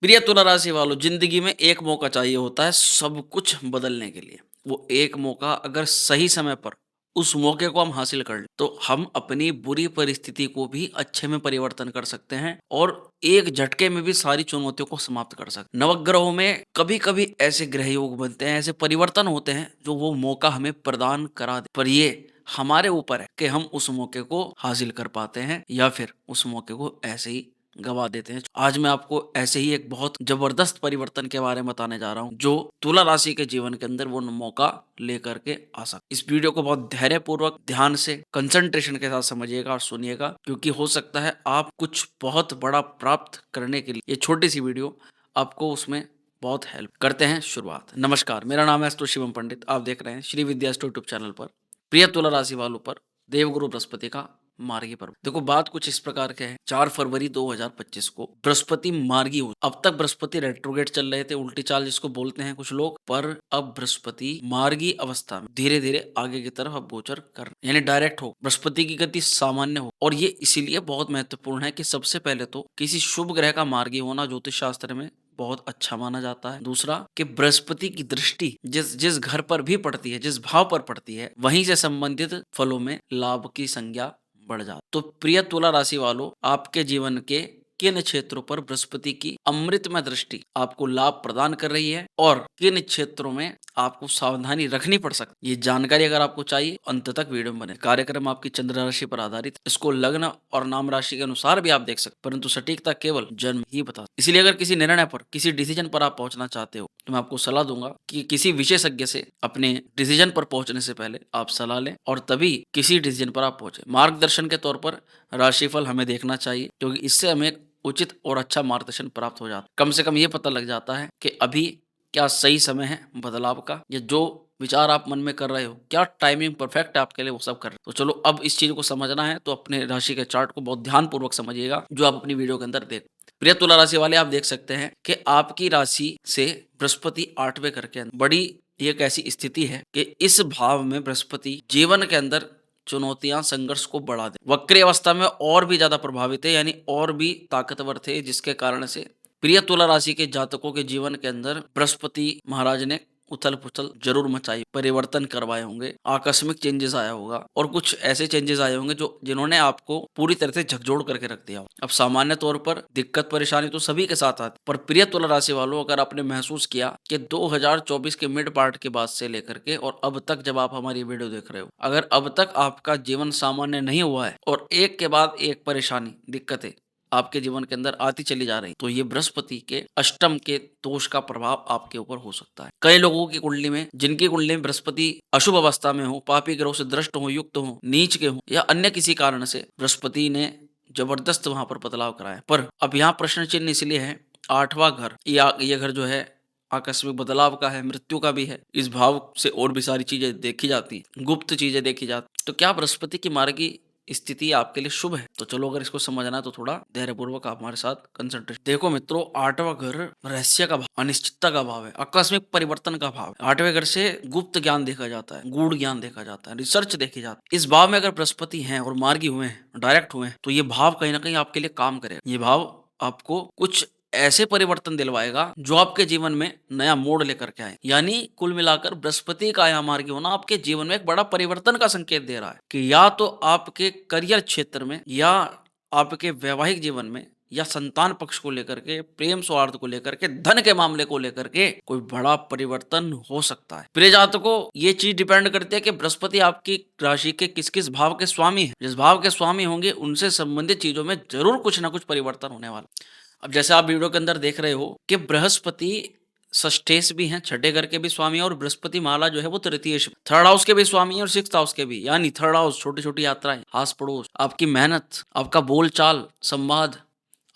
प्रिय तुला राशि वालों, जिंदगी में एक मौका चाहिए होता है सब कुछ बदलने के लिए। वो एक मौका अगर सही समय पर उस मौके को हम हासिल कर लें तो हम अपनी बुरी परिस्थिति को भी अच्छे में परिवर्तन कर सकते हैं और एक झटके में भी सारी चुनौतियों को समाप्त कर सकते हैं। नवग्रहों में कभी कभी ऐसे ग्रह योग बनते हैं, ऐसे परिवर्तन होते हैं जो वो मौका हमें प्रदान करा दे, पर ये हमारे ऊपर है कि हम उस मौके को हासिल कर पाते हैं या फिर उस मौके को ऐसे ही गवा देते हैं। आज मैं आपको ऐसे ही एक बहुत जबरदस्त परिवर्तन के बारे में बताने जा रहा हूँ जो तुला राशि के जीवन के अंदर वो मौका लेकर के आ सकता। इस वीडियो को बहुत धैर्य पूर्वक ध्यान से कंसंट्रेशन के साथ समझिएगा और सुनिएगा, क्योंकि हो सकता है आप कुछ बहुत बड़ा प्राप्त करने के लिए ये छोटी सी वीडियो आपको उसमें बहुत हेल्प। करते हैं शुरुआत। नमस्कार, मेरा नाम है अस्तु शिवम पंडित। आप देख रहे हैं श्री विद्या यूट्यूब चैनल पर। प्रिय तुला राशि वालों पर देवगुरु बृहस्पति का मार्गी पर्व। देखो, बात कुछ इस प्रकार के है। 4 फरवरी 2025 को बृहस्पति मार्गी हो। अब तक बृहस्पति रेट्रोगेट चल रहे थे, उल्टी चाल जिसको बोलते हैं कुछ लोग, पर अब बृहस्पति मार्गी अवस्था में धीरे धीरे आगे की तरफ अब गोचर कर, यानी डायरेक्ट हो। बृहस्पति की गति सामान्य हो, और ये इसीलिए बहुत महत्वपूर्ण है कि सबसे पहले तो किसी शुभ ग्रह का मार्गी होना ज्योतिष शास्त्र में बहुत अच्छा माना जाता है। दूसरा कि बृहस्पति की दृष्टि जिस जिस घर पर भी पड़ती है, जिस भाव पर पड़ती है, वहीं से संबंधित फलों में लाभ की संज्ञा बढ़ जाता। तो प्रिय तुला राशि वालों, आपके जीवन के किन क्षेत्रों पर बृहस्पति की अमृतमय दृष्टि आपको लाभ प्रदान कर रही है और किन क्षेत्रों में आपको सावधानी रखनी पड़ सकती है, ये जानकारी अगर आपको चाहिए अंत तक वीडियो में बने। कार्यक्रम आपकी चंद्र राशि पर आधारित, इसको लग्न और नाम राशि के अनुसार भी आप देख सकते, परंतु सटीकता केवल जन्म ही बता। इसलिए अगर किसी निर्णय पर, किसी डिसीजन पर आप पहुंचना चाहते हो तो मैं आपको सलाह दूंगा कि किसी विशेषज्ञ से अपने डिसीजन पर पहुंचने से पहले आप सलाह लें और तभी किसी डिसीजन पर आप पहुंचे। मार्गदर्शन के तौर पर राशिफल हमें देखना चाहिए, क्योंकि इससे हमें उचित और अच्छा मार्गदर्शन प्राप्त हो जाता है। कम से कम ये पता लग जाता है कि अभी क्या सही समय है बदलाव का, या जो विचार आप मन में कर रहे हो क्या टाइमिंग परफेक्ट है आपके लिए, वो सब कर रहे हो। तो चलो, अब इस चीज को समझना है तो अपने राशि के चार्ट को बहुत ध्यान पूर्वक समझिएगा जो आप अपनी वीडियो के अंदर देख। प्रिय तुला राशि वाले, आप देख सकते हैं कि आपकी राशि से बृहस्पति 8वें घर के अंदर बड़ी एक ऐसी स्थिति है कि इस भाव में बृहस्पति जीवन के अंदर चुनौतियां, संघर्ष को बढ़ा दे। वक्री अवस्था में और भी ज्यादा प्रभावित है, यानी और भी ताकतवर थे, जिसके कारण से प्रिय तुला राशि के जातकों के जीवन के अंदर बृहस्पति महाराज ने उथल पुथल जरूर मचाई, परिवर्तन करवाए होंगे, आकस्मिक चेंजेस आया होगा और कुछ ऐसे चेंजेस आए होंगे जो जिन्होंने आपको पूरी तरह से झकझोर करके रख दिया हो। अब सामान्य तौर पर दिक्कत परेशानी तो सभी के साथ आती, पर प्रिय तुला राशि वालों, अगर आपने महसूस किया कि 2024 के मिड पार्ट के बाद से लेकर के और अब तक जब आप हमारी वीडियो देख रहे हो, अगर अब तक आपका जीवन सामान्य नहीं हुआ है और एक के बाद एक परेशानी, दिक्कतें आपके जीवन के अंदर आती चली जा रही, तो ये बृहस्पति के अष्टम के दोष का प्रभाव आपके ऊपर हो सकता है। कई लोगों की कुंडली में, जिनकी कुंडली में बृहस्पति अशुभ अवस्था में हो, पापी ग्रहों से दृष्ट हो, युक्त हो, नीच के हो, या अन्य किसी कारण से बृहस्पति ने जबरदस्त वहां पर बदलाव कराया। पर अब यहाँ प्रश्न चिन्ह इसलिए है, 8वां घर, ये घर जो है आकस्मिक बदलाव का है, मृत्यु का भी है। इस भाव से और भी सारी चीजें देखी जाती, गुप्त चीजें देखी जाती। तो क्या बृहस्पति की मार्गी स्थिति आपके लिए शुभ है? तो चलो, अगर इसको समझना है तो थोड़ा धैर्यपूर्वक आप हमारे साथ कंसंट्रेट। देखो मित्रों, 8वां घर रहस्य का भाव, अनिश्चितता का भाव है, आकस्मिक परिवर्तन का भाव है। 8वें घर से गुप्त ज्ञान देखा जाता है, गूढ़ ज्ञान देखा जाता है, रिसर्च देखी जाती है। इस भाव में अगर बृहस्पति हैं और मार्गी हुए हैं, डायरेक्ट हुए हैं, तो ये भाव कहीं ना कहीं आपके लिए काम करेगा। ये भाव आपको कुछ ऐसे परिवर्तन दिलवाएगा जो आपके जीवन में नया मोड़ लेकर के आए। यानी कुल मिलाकर बृहस्पति का आया मार्गी होना आपके जीवन में एक बड़ा परिवर्तन का संकेत दे रहा है कि या तो आपके करियर क्षेत्र में, या आपके वैवाहिक जीवन में, या संतान पक्ष को लेकर के, प्रेम सौहार्द को लेकर के, धन के मामले को लेकर के कोई बड़ा परिवर्तन हो सकता है। प्रिय जातकों, ये चीज डिपेंड करती है कि बृहस्पति आपकी राशि के किस किस भाव के स्वामी है। जिस भाव के स्वामी होंगे उनसे संबंधित चीजों में जरूर कुछ ना कुछ परिवर्तन होने वाला। अब जैसे आप वीडियो के अंदर देख रहे हो कि बृहस्पति षष्ठेश भी हैं, छठे घर के भी स्वामी है, और बृहस्पति माला जो है वो तृतीय, थर्ड हाउस के भी स्वामी है और सिक्स्थ हाउस के भी। यानी थर्ड हाउस छोटी छोटी यात्राएं, आस पड़ोस, आपकी मेहनत, आपका बोलचाल, संवाद,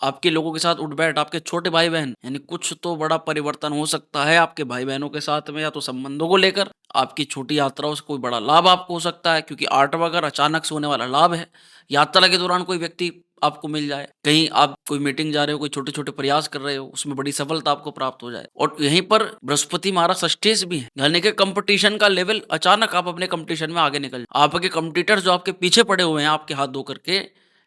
आपके लोगों के साथ उठ बैठ, आपके छोटे भाई बहन, यानी कुछ तो बड़ा परिवर्तन हो सकता है आपके भाई बहनों के साथ में, या तो संबंधों को लेकर। आपकी छोटी यात्राओं से कोई बड़ा लाभ आपको हो सकता है, क्योंकि 8वां घर अचानक से होने वाला लाभ है। यात्रा के दौरान कोई व्यक्ति आपको मिल जाए, कहीं आप कोई मीटिंग जा रहे हो, कोई छोटे छोटे प्रयास कर रहे हो, उसमें बड़ी सफलता आपको प्राप्त हो जाए। और यहीं पर बृहस्पति महाराज षष्ठेश भी है, यानी कि कंपटीशन का लेवल, अचानक आप अपने कंपटीशन में आगे निकल, आपके कंपटीटर जो आपके पीछे पड़े हुए हैं आपके हाथ धो करके,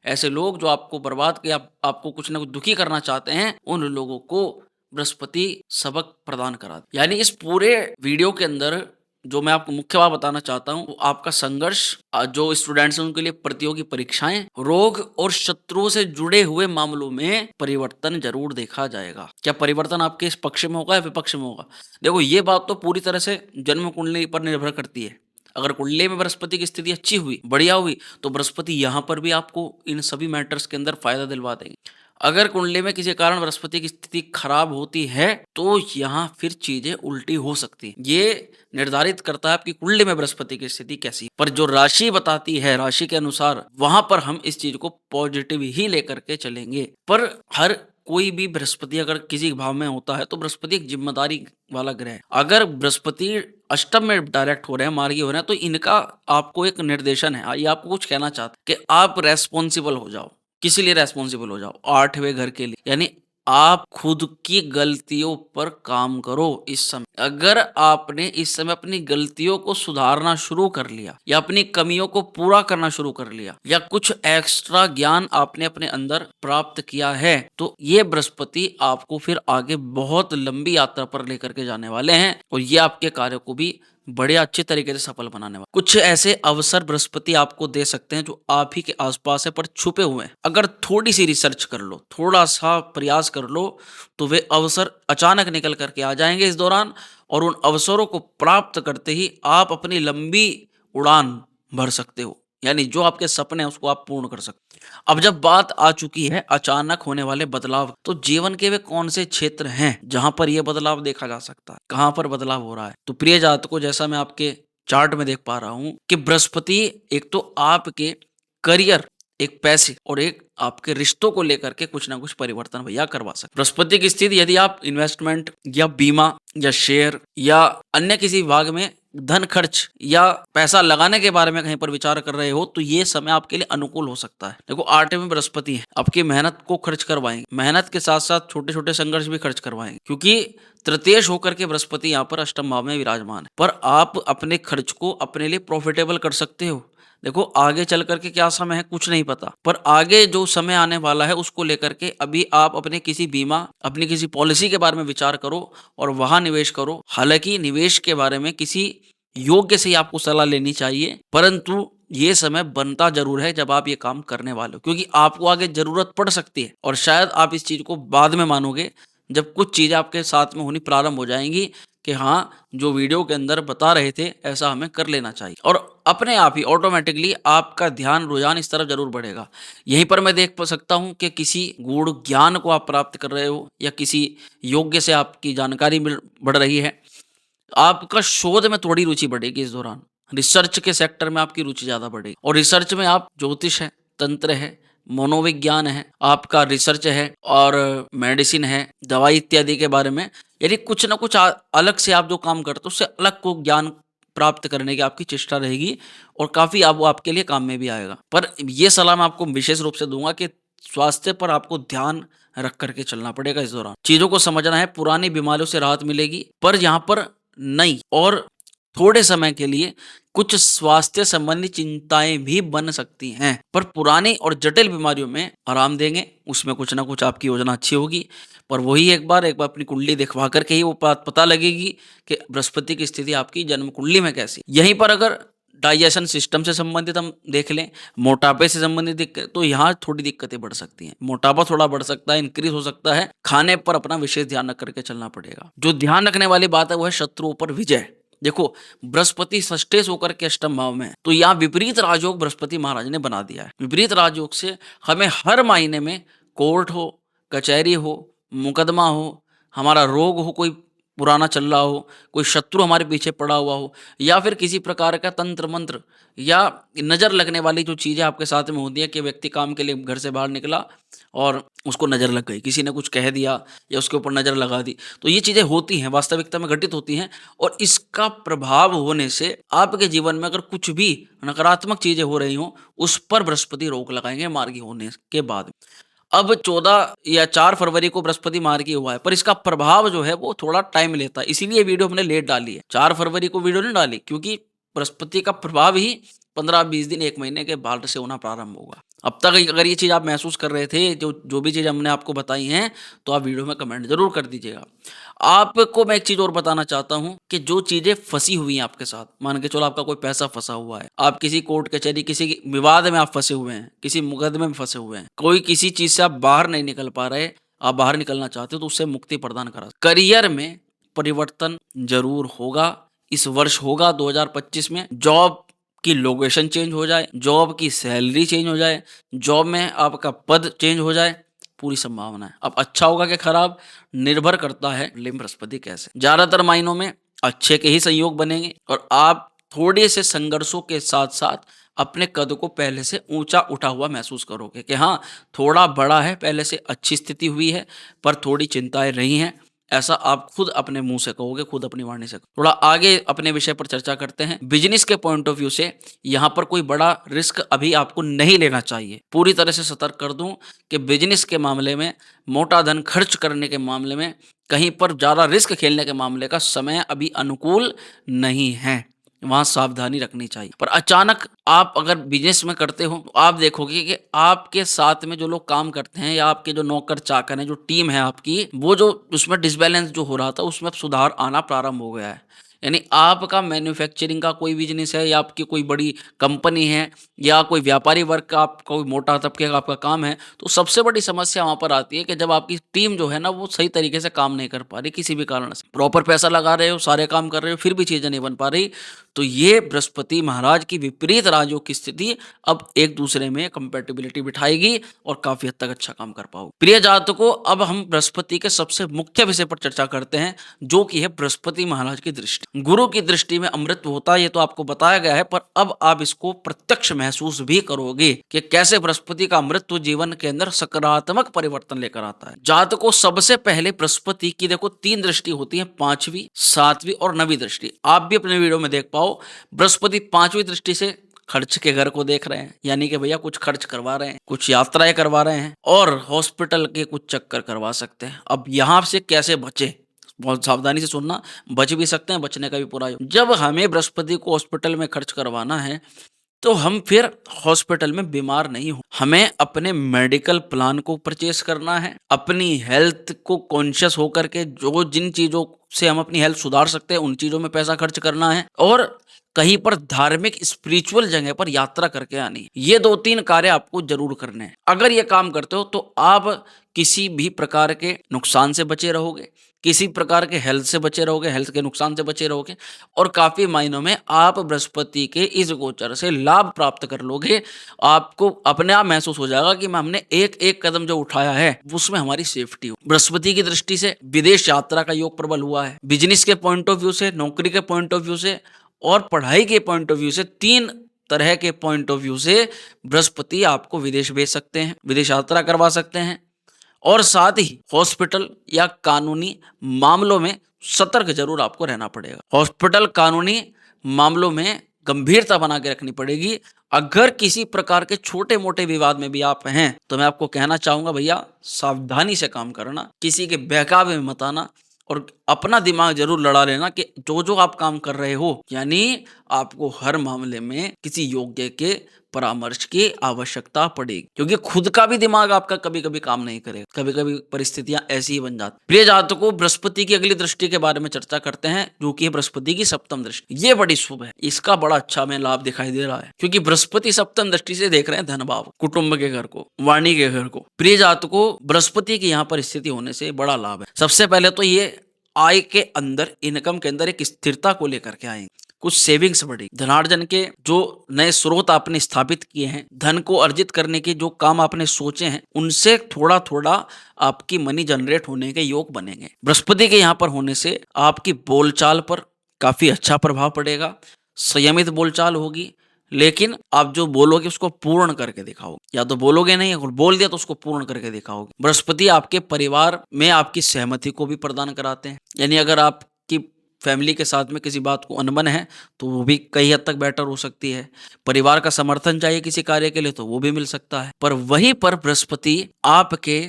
ऐसे लोग जो आपको बर्बाद किया, आपको कुछ ना कुछ दुखी करना चाहते हैं, उन लोगों को बृहस्पति सबक प्रदान करा। यानी इस पूरे वीडियो के अंदर जो मैं आपको मुख्य बात बताना चाहता हूँ, वो आपका संघर्ष, जो स्टूडेंट्स हैं उनके लिए प्रतियोगी परीक्षाएं, रोग और शत्रुओं से जुड़े हुए मामलों में परिवर्तन जरूर देखा जाएगा। क्या परिवर्तन आपके इस पक्ष में होगा या विपक्ष में होगा? देखो, ये बात तो पूरी तरह से जन्म कुंडली पर निर्भर करती है। अगर कुंडली में बृहस्पति की स्थिति अच्छी हुई, बढ़िया हुई, तो बृहस्पति यहाँ पर भी आपको इन सभी मैटर्स के अंदर फायदा दिलवा देंगे। अगर कुंडली में किसी कारण बृहस्पति की स्थिति खराब होती है, तो यहाँ फिर चीजें उल्टी हो सकती हैं। ये निर्धारित करता है आपकी कुंडली में बृहस्पति की स्थिति कैसी है। पर जो राशि बताती है, राशि के अनुसार वहां पर हम इस चीज को पॉजिटिव ही लेकर के चलेंगे। पर हर कोई भी बृहस्पति अगर किसी भाव में होता है, तो बृहस्पति एक जिम्मेदारी वाला ग्रह है। अगर बृहस्पति अष्टम में डायरेक्ट हो रहे हैं, मार्गी हो रहे हैं, तो इनका आपको एक निर्देशन है, ये आपको कुछ कहना चाहते हैं कि आप रेस्पॉन्सिबल हो जाओ। किसी लिए रेस्पॉन्सिबल हो जाओ? 8वें घर के लिए। यानी आप खुद की गलतियों पर काम करो इस समय। अगर आपने इस समय अपनी गलतियों को सुधारना शुरू कर लिया, या अपनी कमियों को पूरा करना शुरू कर लिया, या कुछ एक्स्ट्रा ज्ञान आपने अपने अंदर प्राप्त किया है, तो ये बृहस्पति आपको फिर आगे बहुत लंबी यात्रा पर लेकर के जाने वाले हैं, और ये आपके कार्य को भी बड़े अच्छे तरीके से सफल बनाने वाले। कुछ ऐसे अवसर बृहस्पति आपको दे सकते हैं जो आप ही के आसपास है, पर छुपे हुए हैं। अगर थोड़ी सी रिसर्च कर लो, थोड़ा सा प्रयास कर लो, तो वे अवसर अचानक निकल करके आ जाएंगे इस दौरान, और उन अवसरों को प्राप्त करते ही आप अपनी लंबी उड़ान भर सकते हो। यानी जो आपके सपने हैं उसको आप पूर्ण कर सकते हो। अब जब बात आ चुकी है अचानक होने वाले बदलाव, तो जीवन के वे कौन से क्षेत्र हैं जहां पर यह बदलाव देखा जा सकता है, कहां पर बदलाव हो रहा है? तो प्रिय जातकों, जैसा मैं आपके चार्ट में देख पा रहा हूं कि बृहस्पति एक तो आपके करियर, एक पैसे और एक आपके रिश्तों को लेकर के कुछ ना कुछ परिवर्तन भैया करवा सकते। बृहस्पति की स्थिति, यदि आप इन्वेस्टमेंट या बीमा या शेयर या अन्य किसी विभाग में धन खर्च या पैसा लगाने के बारे में कहीं पर विचार कर रहे हो, तो ये समय आपके लिए अनुकूल हो सकता है। देखो, 8वें में बृहस्पति है, आपकी मेहनत को खर्च करवाएंगे, मेहनत के साथ साथ छोटे छोटे संघर्ष भी खर्च करवाएंगे, क्योंकि तृतीयेश होकर के बृहस्पति यहाँ पर अष्टम भाव में विराजमान है। पर आप अपने खर्च को अपने लिए प्रॉफिटेबल कर सकते हो। देखो, आगे चल करके क्या समय है कुछ नहीं पता, पर आगे जो समय आने वाला है उसको लेकर के अभी आप अपने किसी बीमा, अपनी किसी पॉलिसी के बारे में विचार करो और वहां निवेश करो। हालांकि निवेश के बारे में किसी योग्य से ही आपको सलाह लेनी चाहिए, परंतु ये समय बनता जरूर है जब आप ये काम करने वाले हो, क्योंकि आपको आगे जरूरत पड़ सकती है। और शायद आप इस चीज को बाद में मानोगे, जब कुछ चीजें आपके साथ में होनी प्रारंभ हो जाएंगी कि हाँ, जो वीडियो के अंदर बता रहे थे ऐसा हमें कर लेना चाहिए, और अपने आप ही ऑटोमेटिकली आपका ध्यान, रुझान इस तरफ जरूर बढ़ेगा। यहीं पर मैं देख सकता हूं कि किसी गूढ़ ज्ञान को आप प्राप्त कर रहे हो, या किसी योग्य से आपकी जानकारी बढ़ रही है। आपका शोध में थोड़ी रुचि बढ़ेगी इस दौरान, रिसर्च के सेक्टर में आपकी रुचि ज्यादा बढ़ेगी, और रिसर्च में आप ज्योतिष है, तंत्र है, मनोविज्ञान है, आपका रिसर्च है, और मेडिसिन है, दवाई इत्यादि के बारे में, यदि कुछ ना कुछ अलग से आप जो काम करते हो उससे अलग को ज्ञान प्राप्त करने की आपकी चेष्टा रहेगी, और काफी वो आपके लिए काम में भी आएगा। पर ये सलाह मैं आपको विशेष रूप से दूंगा कि स्वास्थ्य पर आपको ध्यान रख करके चलना पड़ेगा इस दौरान। चीजों को समझना है, पुरानी बीमारियों से राहत मिलेगी, पर यहाँ पर नई और थोड़े समय के लिए कुछ स्वास्थ्य संबंधी चिंताएं भी बन सकती हैं, पर पुरानी और जटिल बीमारियों में आराम देंगे। उसमें कुछ ना कुछ आपकी योजना अच्छी होगी, पर वही एक बार अपनी कुंडली दिखवा करके ही वो बात पता लगेगी कि बृहस्पति की स्थिति आपकी जन्म कुंडली में कैसी। यहीं पर अगर डाइजेशन सिस्टम से संबंधित हम देख लें, मोटापे से संबंधित दिक्कत, तो यहाँ थोड़ी दिक्कतें बढ़ सकती हैं। मोटापा थोड़ा बढ़ सकता है, इंक्रीज हो सकता है। खाने पर अपना विशेष ध्यान रख करके चलना पड़ेगा। जो ध्यान रखने वाली बात है वो है शत्रुओं पर विजय। देखो, बृहस्पति षष्ठेश होकर के अष्टम भाव में है, तो यहाँ विपरीत राजयोग बृहस्पति महाराज ने बना दिया है। विपरीत राजयोग से हमें हर महीने में कोर्ट हो, कचहरी हो, मुकदमा हो, हमारा रोग हो, कोई पुराना चल रहा हो, कोई शत्रु हमारे पीछे पड़ा हुआ हो, या फिर किसी प्रकार का तंत्र मंत्र या नजर लगने वाली जो चीजें आपके साथ में होती है कि व्यक्ति काम के लिए घर से बाहर निकला और उसको नजर लग गई, किसी ने कुछ कह दिया या उसके ऊपर नजर लगा दी, तो ये चीजें होती हैं, वास्तविकता में घटित होती हैं। और इसका प्रभाव होने से आपके जीवन में अगर कुछ भी नकारात्मक चीजें हो रही हो, उस पर बृहस्पति रोक लगाएंगे मार्गी होने के बाद। अब 14 या 4 फरवरी को बृहस्पति मार्गी हुआ है, पर इसका प्रभाव जो है वो थोड़ा टाइम लेता है, इसीलिए वीडियो हमने लेट डाली है। 4 फरवरी को वीडियो नहीं डाली, क्योंकि बृहस्पति का प्रभाव ही 15-20 दिन, 1 महीने के बाद से होना प्रारंभ होगा। अब तक अगर ये चीज़ आप महसूस कर रहे थे, जो भी चीज़ हमने आपको बताई हैं, तो आप वीडियो में कमेंट ज़रूर कर दीजिएगा। आपको मैं एक चीज़ और बताना चाहता हूँ कि जो चीज़ें फँसी हुई हैं आपके साथ, मान के चलो आपका कोई पैसा फँसा हुआ है, आप किसी कोर्ट कचहरी, किसी विवाद में आप फँसे हुए हैं, किसी मुकदमे में फँसे हुए हैं, कोई किसी चीज़ से आप बाहर नहीं निकल पा रहे, आप बाहर निकलना चाहते हो तो उससे मुक्ति प्रदान करा। करियर में परिवर्तन ज़रूर होगा, इस वर्ष होगा 2025 में। जॉब की लोकेशन चेंज हो जाए, जॉब की सैलरी चेंज हो जाए, जॉब में आपका पद चेंज हो जाए, पूरी संभावना है। अब अच्छा होगा कि खराब, निर्भर करता है बृहस्पति कैसे। ज़्यादातर मायनों में अच्छे के ही संयोग बनेंगे और आप थोड़े से संघर्षों के साथ-साथ अपने कद को पहले से ऊँचा उठा हुआ महसूस करोगे कि हाँ, थोड़ा बड़ा है, पहले से अच्छी स्थिति हुई है, पर थोड़ी चिंताएँ रही हैं। ऐसा आप खुद अपने मुँह से कहोगे, खुद अपनी वाणी से। थोड़ा आगे अपने विषय पर चर्चा करते हैं। बिज़नेस के पॉइंट ऑफ व्यू से यहाँ पर कोई बड़ा रिस्क अभी आपको नहीं लेना चाहिए। पूरी तरह से सतर्क कर दूँ कि बिज़नेस के मामले में, मोटा धन खर्च करने के मामले में, कहीं पर ज़्यादा रिस्क खेलने के मामले का समय अभी अनुकूल नहीं है। वहाँ सावधानी रखनी चाहिए। पर अचानक आप अगर बिज़नेस में करते हो, तो आप देखोगे कि आपके साथ में जो लोग काम करते हैं या आपके जो नौकर-चाकर हैं, जो टीम है आपकी, वो जो उसमें डिसबैलेंस जो हो रहा था, उसमें अब सुधार आना प्रारंभ हो गया है। यानी आपका मैन्युफैक्चरिंग का कोई बिज़नेस है या आपकी कोई बड़ी कंपनी है या कोई व्यापारी वर्ग का, आपका कोई मोटा तबके का आपका काम है, तो सबसे बड़ी समस्या वहाँ पर आती है कि जब आपकी टीम जो है ना, वो सही तरीके से काम नहीं कर पा रही किसी भी कारण से। प्रॉपर पैसा लगा रहे हो, सारे काम कर रहे हो, फिर भी चीज़ें नहीं बन पा रही, तो ये बृहस्पति महाराज की विपरीत राजयोग की स्थिति अब एक दूसरे में कंपैटिबिलिटी बिठाएगी और काफ़ी हद तक अच्छा काम कर पाओगे। प्रिय जातकों, अब हम बृहस्पति के सबसे मुख्य विषय पर चर्चा करते हैं, जो कि है बृहस्पति महाराज की दृष्टि। गुरु की दृष्टि में अमृत होता है, ये तो आपको बताया गया है, पर अब आप इसको प्रत्यक्ष महसूस भी करोगे कि कैसे बृहस्पति का अमृत जीवन के अंदर सकारात्मक परिवर्तन लेकर आता है। जातकों, सबसे पहले बृहस्पति की देखो 3 दृष्टि होती है, 5वीं, 7वीं और 9वीं दृष्टि। आप भी अपने वीडियो में देख पाओ, बृहस्पति 5वीं दृष्टि से खर्च के घर को देख रहे हैं, यानी कि भैया कुछ खर्च करवा रहे हैं, कुछ यात्राएं करवा रहे हैं और हॉस्पिटल के कुछ चक्कर करवा सकते हैं। अब यहाँ से कैसे बचे, बहुत सावधानी से सुनना। बच भी सकते हैं, बचने का भी पूरा जब हमें बृहस्पति को हॉस्पिटल में खर्च करवाना है, तो हम फिर हॉस्पिटल में बीमार नहीं हो, हमें अपने मेडिकल प्लान को परचेस करना है, अपनी हेल्थ को कॉन्शियस होकर के जो जिन चीज़ों से हम अपनी हेल्थ सुधार सकते हैं, उन चीज़ों में पैसा खर्च करना है और कहीं पर धार्मिक स्पिरिचुअल जगह पर यात्रा करके आनी है। ये 2-3 कार्य आपको ज़रूर करने हैं। अगर ये काम करते हो तो आप किसी भी प्रकार के नुकसान से बचे रहोगे, किसी प्रकार के हेल्थ से बचे रहोगे, हेल्थ के नुकसान से बचे रहोगे और काफ़ी मायनों में आप बृहस्पति के इस गोचर से लाभ प्राप्त कर लोगे। आपको अपने आप महसूस हो जाएगा कि हमने एक-एक कदम जो उठाया है, उसमें हमारी सेफ्टी हो। बृहस्पति की दृष्टि से विदेश यात्रा का योग प्रबल हुआ है। बिज़नेस के पॉइंट ऑफ व्यू से, नौकरी के पॉइंट ऑफ व्यू से और पढ़ाई के पॉइंट ऑफ व्यू से, 3 तरह के पॉइंट ऑफ व्यू से बृहस्पति आपको विदेश भेज सकते हैं, विदेश यात्रा करवा सकते हैं और साथ ही हॉस्पिटल या कानूनी मामलों में सतर्क जरूर आपको रहना पड़ेगा। हॉस्पिटल कानूनी मामलों में गंभीरता बना के रखनी पड़ेगी। अगर किसी प्रकार के छोटे-मोटे विवाद में भी आप हैं, तो मैं आपको कहना चाहूँगा भैया सावधानी से काम करना, किसी के बहकावे में मत आना और अपना दिमाग ज़रूर लड़ा लेना कि जो-जो आप काम कर रहे हो, यानी आपको हर मामले में किसी योग्य के परामर्श की आवश्यकता पड़ेगी, क्योंकि खुद का भी दिमाग आपका कभी-कभी काम नहीं करेगा। कभी-कभी परिस्थितियाँ ऐसी ही बन जाती। प्रिय जातकों, बृहस्पति की अगली दृष्टि के बारे में चर्चा करते हैं, जो कि है बृहस्पति की सप्तम दृष्टि। ये बड़ी शुभ है, इसका बड़ा अच्छा हमें लाभ दिखाई दे रहा है, क्योंकि बृहस्पति सप्तम दृष्टि से देख रहे हैं धन भाव, कुटुंब के घर को, वाणी के घर को। प्रिय जातकों, बृहस्पति की यहाँ पर स्थिति होने से बड़ा लाभ है। सबसे पहले तो ये आय के अंदर, इनकम के अंदर एक स्थिरता को लेकर के आएंगे, कुछ सेविंग्स बढ़ेगी, धनार्जन के जो नए स्रोत आपने स्थापित किए हैं, धन को अर्जित करने के जो काम आपने सोचे हैं, उनसे थोड़ा थोड़ा आपकी मनी जनरेट होने के योग बनेंगे। बृहस्पति के यहाँ पर होने से आपकी बोलचाल पर काफी अच्छा प्रभाव पड़ेगा, संयमित बोलचाल होगी, लेकिन आप जो बोलोगे उसको पूर्ण करके दिखाओगे, या तो बोलोगे नहीं, अगर बोल दिया तो उसको पूर्ण करके दिखाओगे। बृहस्पति आपके परिवार में आपकी सहमति को भी प्रदान कराते हैं, यानी अगर आपकी फैमिली के साथ में किसी बात को अनबन है तो वो भी कई हद तक बेटर हो सकती है। परिवार का समर्थन चाहिए किसी कार्य के लिए तो वो भी मिल सकता है। पर वहीं पर बृहस्पति आपके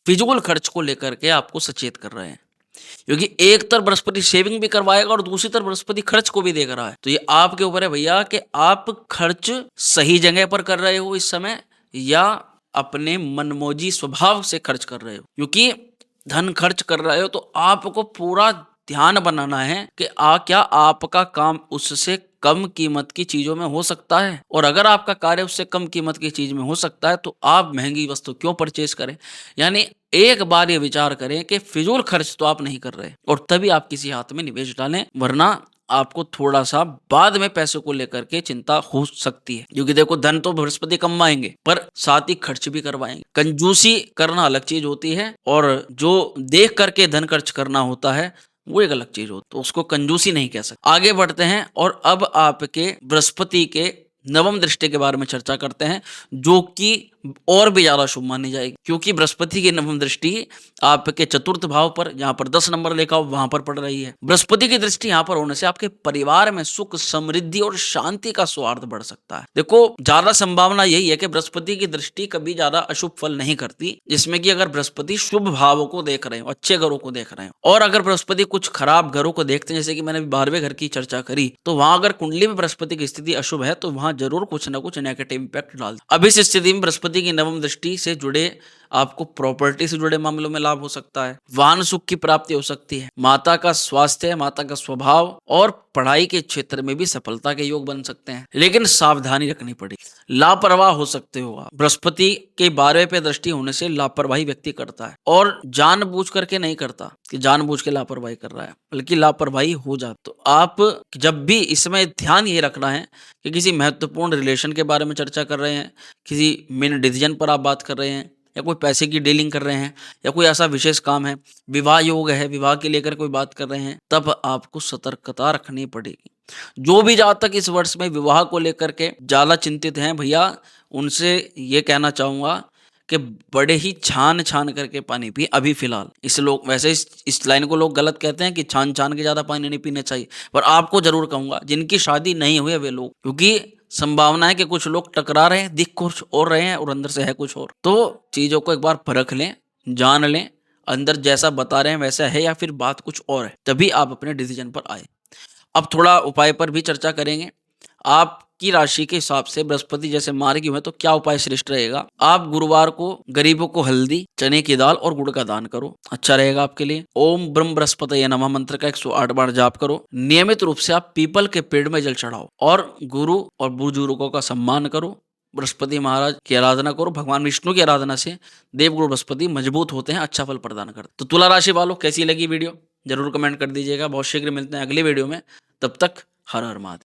फिजूल खर्च को लेकर के आपको सचेत कर रहे हैं, क्योंकि एक तरफ बृहस्पति सेविंग भी करवाएगा और दूसरी तरफ बृहस्पति खर्च को भी देख रहा है। तो ये आपके ऊपर है भैया कि आप खर्च सही जगह पर कर रहे हो इस समय या अपने मनमौजी स्वभाव से खर्च कर रहे हो। क्योंकि धन खर्च कर रहे हो तो आपको पूरा ध्यान बनाना है कि क्या आपका काम उससे कम कीमत की चीजों में हो सकता है, और अगर आपका कार्य उससे कम कीमत की चीज में हो सकता है तो आप महंगी वस्तु क्यों परचेज करें। यानी एक बार ये विचार करें कि फिजूल खर्च तो आप नहीं कर रहे और तभी आप किसी हाथ में निवेश डालें, वरना आपको थोड़ा सा बाद में पैसों को लेकर के चिंता हो सकती है। क्योंकि देखो धन तो बृहस्पति कमाएंगे पर साथ ही खर्च भी करवाएंगे। कंजूसी करना अलग चीज होती है और जो देख करके धन खर्च करना होता है वो एक अलग चीज होती है, तो उसको कंजूसी नहीं कह सकते। आगे बढ़ते हैं और अब आपके बृहस्पति के नवम दृष्टि के बारे में चर्चा करते हैं, जो कि और भी ज्यादा शुभ मानी जाएगी। क्योंकि बृहस्पति की नवम दृष्टि आपके चतुर्थ भाव पर, जहां पर 10 नंबर लिखा हो वहां पर पड़ रही है। बृहस्पति की दृष्टि यहां पर होने से आपके परिवार में सुख, समृद्धि और शांति का सौहार्द बढ़ सकता है। देखो ज्यादा संभावना यही है कि बृहस्पति की दृष्टि कभी ज्यादा अशुभ फल नहीं करती, जिसमें कि अगर बृहस्पति शुभ भावों को देख रहे हो, अच्छे घरों को देख रहे हो, और अगर बृहस्पति कुछ खराब घरों को देखते हैं, जैसे कि मैंने 12वें घर की चर्चा करी, तो वहां अगर कुंडली में बृहस्पति की स्थिति अशुभ है तो वहां जरूर कुछ ना कुछ नेगेटिव इंपैक्ट डाल। अब इस स्थिति में बृहस्पति की नवम दृष्टि से जुड़े आपको प्रॉपर्टी से जुड़े मामलों में लाभ हो सकता है, वाहन सुख की प्राप्ति हो सकती है, माता का स्वास्थ्य, माता का स्वभाव और पढ़ाई के क्षेत्र में भी सफलता के योग बन सकते हैं। लेकिन सावधानी रखनी पड़ेगी, लापरवाह हो सकते हो आप। बृहस्पति के 12वें पे दृष्टि होने से लापरवाही व्यक्ति करता है और जानबूझ करके नहीं करता कि जानबूझ के लापरवाही कर रहा है, बल्कि लापरवाही हो जाती। तो आप जब भी इसमें ध्यान ये रखना है कि किसी महत्वपूर्ण रिलेशन के बारे में चर्चा कर रहे हैं, किसी मेन डिसीजन पर आप बात कर रहे हैं, या कोई पैसे की डीलिंग कर रहे हैं, या कोई ऐसा विशेष काम है, विवाह योग है, विवाह के लेकर कोई बात कर रहे हैं, तब आपको सतर्कता रखनी पड़ेगी। जो भी जहाँ तक इस वर्ष में विवाह को लेकर के ज्यादा चिंतित हैं भैया, उनसे ये कहना चाहूंगा कि बड़े ही छान छान करके पानी पिए अभी फिलहाल। वैसे इस लाइन को लोग गलत कहते हैं कि छान छान के ज्यादा पानी नहीं पीना चाहिए, पर आपको जरूर कहूंगा जिनकी शादी नहीं हुई है वे लोग, क्योंकि संभावना है कि कुछ लोग टकरा रहे हैं, दिख कुछ और रहे हैं और अंदर से है कुछ और। तो चीजों को एक बार परख लें, जान लें, अंदर जैसा बता रहे हैं वैसा है या फिर बात कुछ और है, तभी आप अपने डिसीजन पर आए। अब थोड़ा उपाय पर भी चर्चा करेंगे। आपकी राशि के हिसाब से बृहस्पति जैसे मार्गी हुए तो क्या उपाय श्रेष्ठ रहेगा। आप गुरुवार को गरीबों को हल्दी, चने की दाल और गुड़ का दान करो, अच्छा रहेगा आपके लिए। ओम ब्रह्म बृहस्पति नमः मंत्र का 108 बार जाप करो। नियमित रूप से आप पीपल के पेड़ में जल चढ़ाओ और गुरु और बुजुर्गों का सम्मान करो। बृहस्पति महाराज की आराधना करो। भगवान विष्णु की आराधना से देवगुरु बृहस्पति मजबूत होते हैं, अच्छा फल प्रदान करते हैं। तो तुला राशि वालों, कैसी लगी वीडियो जरूर कमेंट कर दीजिएगा। बहुत शीघ्र मिलते हैं अगली वीडियो में, तब तक हर हर महादेव।